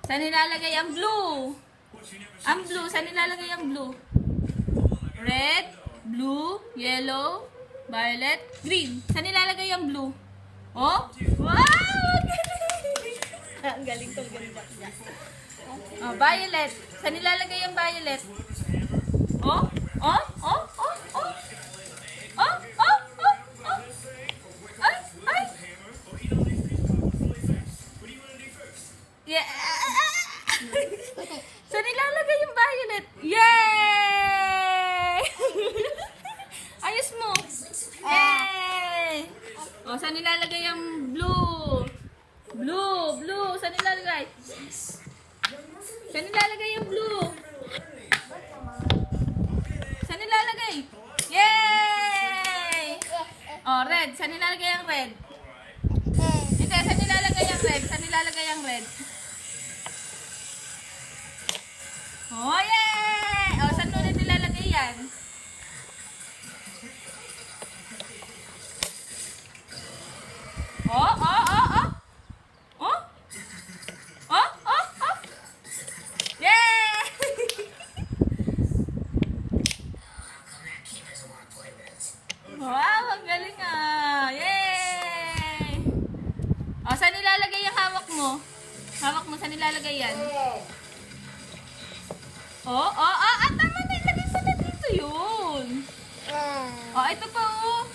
Saan nilalagay ang blue? Ang blue, saan nilalagay ang blue? Red, blue, yellow, violet, green. Saan nilalagay ang blue? Oh? Wow! Ang galing to, galing Jack. Oh, violet. Saan nilalagay ang violet? Oh? Oh? Oh? Oh? Oh? Oh? Oh? Oh? Oh? Ay! Ay! Yeah! Saan nilalagay yung violet? Yay! Ayos mo! Yay! O, saan nilalagay yung blue? Blue! Blue! Saan nilalagay? Saan nilalagay yung blue? Saan nilalagay? Yay! O, red. Saan nilalagay ang red? Hindi, saan nilalagay ang red? Saan nilalagay ang red? Oh, yay! O, saan ulit nilalagay yan? Oh, oh, oh, oh! Oh? Oh, oh, oh! Yay! Wow, ang galing ah! Yay! O, saan nilalagay yung hawak mo? Hawak mo, saan nilalagay yan? Oh, oh, oh! Ah, tama na! Ilagay mo na dito yun! Oh, ito pa oh!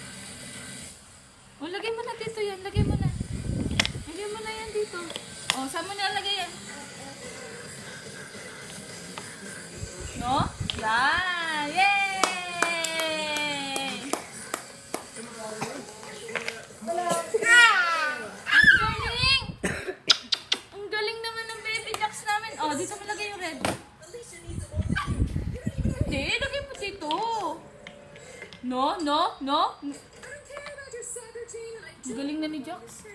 Oh, lagay mo na dito yan. Lagay mo na. Lagay mo na yan dito. Oh, saan mo nilalagay yan? No? Yan! Yay! Ang galing! Ang galing naman ng baby jacks namin. Oh, dito mo lagay yung red. Hindi, lagay mo dito. No, no, no. Ang galing na ni Jax.